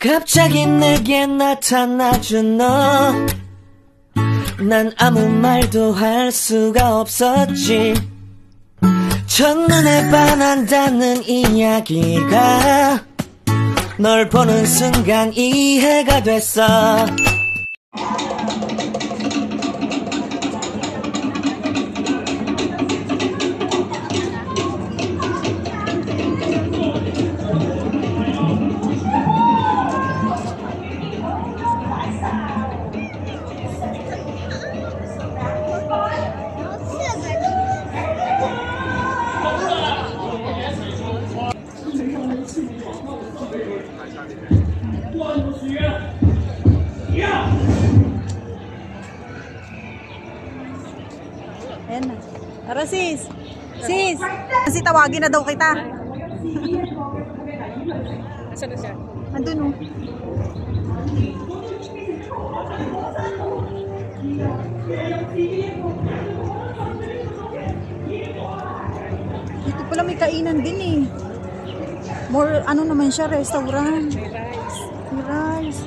갑자기 내게 나타나준 너, 난 아무 말도 할 수가 없었지. 첫눈에 반한다는 이야기가 널 보는 순간 이해가 됐어. Ayan na. Tara sis. Sis. Kasi tawagin na daw kita. Asan na siya? Andun o. Dito pala may kainan din eh. More ano naman siya, restaurant. May rice.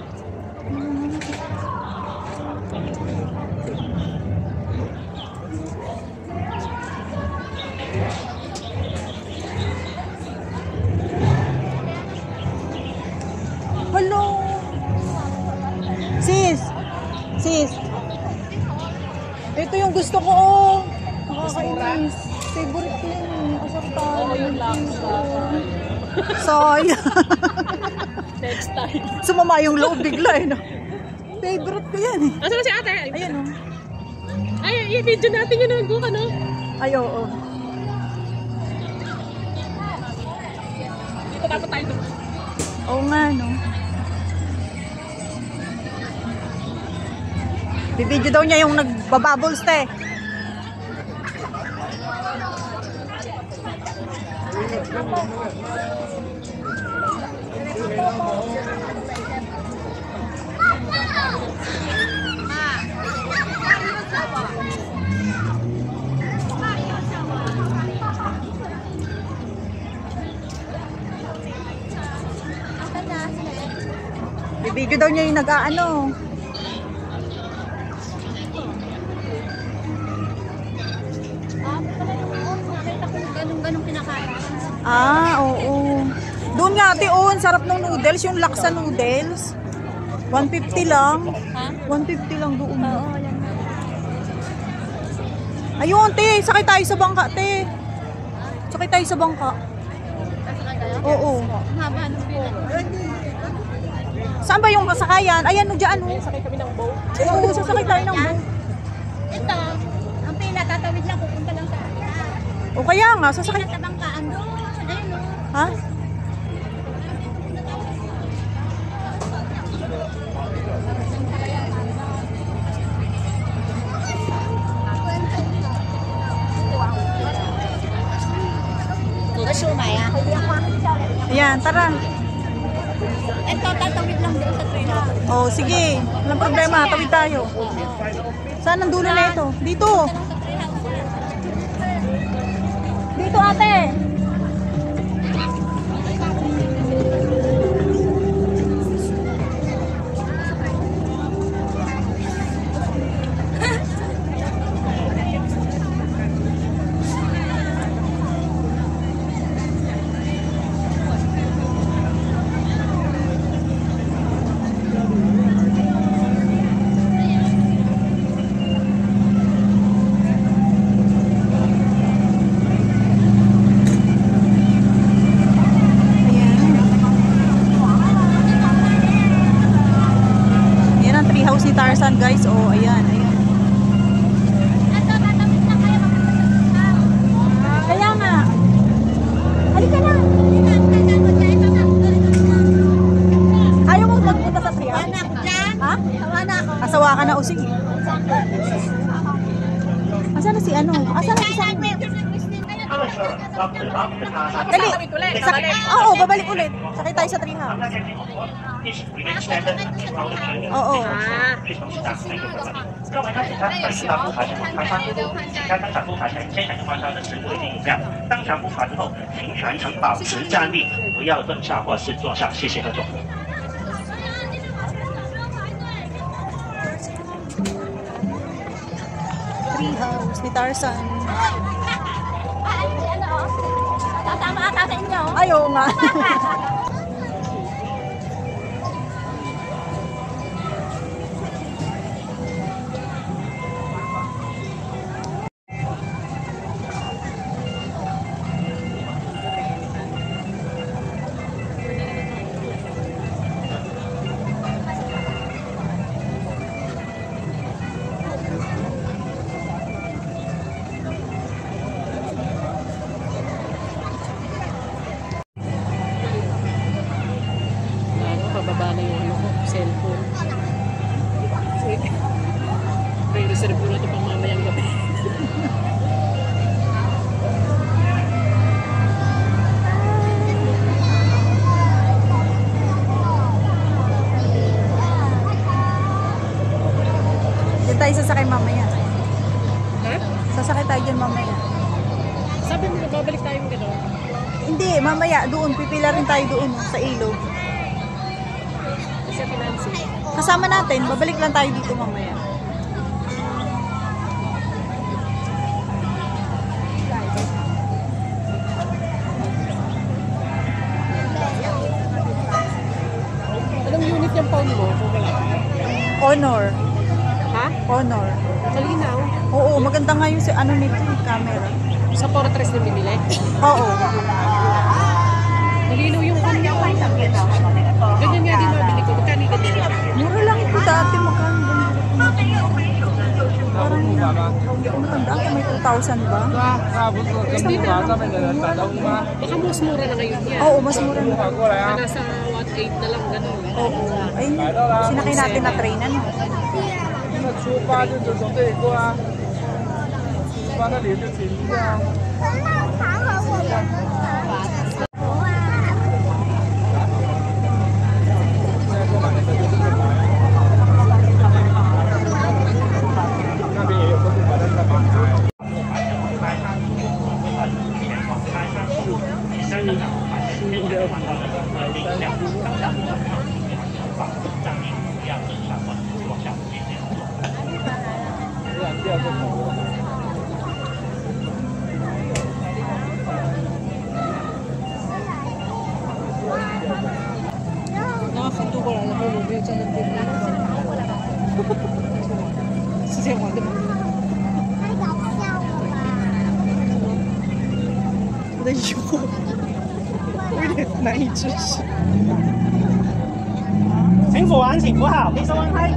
Hello. Sis. Sis. Ito yung gusto ko. Nakakainis. Favorite ko yun. Asartan. Oo, yung laksa. Sayang. Next time. Sumama yung loob bigla eh. No? Favorite ko yan eh. Asan na si ate? Ayan o. Ay, i-video natin yun ang book, ano? Ay, oo. Dito dapat tayo doon. Oo nga, no? Bibidyo daw niya yung nagbabubbles, te. Bibidyo daw niya yung nag-aano. Ganong pinakain. Ah, oo. Doon nga, ate, oh, ang sarap ng noodles, yung laksa noodles. 150 lang. Ha? 150 lang doon. Oo, yan. Ayun, te, sakay tayo sa bangka, te. Sakay tayo sa bangka. Oo. Ang haba ng pila. Saan ba yung masakayan? Ayan, no, dyan, no. Sakay kami ng boat. Oo, sasakay tayo ng boat. Ito, ang pila, tatawid lang, pupunta lang sa O kaya nga, sasakay. sa bangkaan doon. Ayun, no? Ha? Ayan, tara. Ito, tatawid lang doon sa trailer. Oh, sige. Walang problema, tawid tayo. Saan ang dulo na ito? Dito. Dito, ate. Si Tarzan, guys. Oh, ayan, ayan. Kaya nga. Halika na. Ayaw mo magpunta sa Triya? Ha? Asawa ka na o sige. Asan na si ano? Asan na si Sam? Dali. Oo, babalik ulit. Sakay tayo sa Triya. Oo. 各位开始参与到不查情况，查出请在当场不查前先生发烧的食物一定饮料，当场不查之后，请全程保持站立，不要蹲下或是坐下。谢谢合作。house ni Tarzan. Ay, ano, tatama ata sa inyo. Ay, oo nga. Pababa na yung ano ko, cellphone. May reserve ko na ito pang mamayang gabi. Diyan tayo sasakay mamaya. Ha? Sasakay tayo dyan mamaya. Sabi mo na babalik tayong gano'n. Hindi, mamaya doon. Pipila rin tayo doon sa ilog. Kasi Nancy. Kasama natin. Babalik lang tayo dito mamaya. Anong unit yung phone mo? Honor. Ha? Honor. Malinaw. Oo, maganda nga yung ano nito, yung camera. Sa Fortress na bibili. Oo. Malinaw yung phone niya. Ganyan nga din mabili ko. Magkano yung ganyan? Mura lang ito dati. Magkano ba? Parang hindi ko matandaan kung may 2,000 ba? Hindi na. Baka mas mura na ngayon yan. Oo, mas mura na. Nasa 1.8 na lang gano'n. Oo. Ay, sinakay natin na train ano. 出发就这种对过啊，出发那里就停一下。 那边也有个把它那边开。 第二个头。 Nakapunto ko lang ako. Mabili siya ng TV. Siya ko din. 我的油，我有点难以置信。请扶完，请扶好，可以收完开。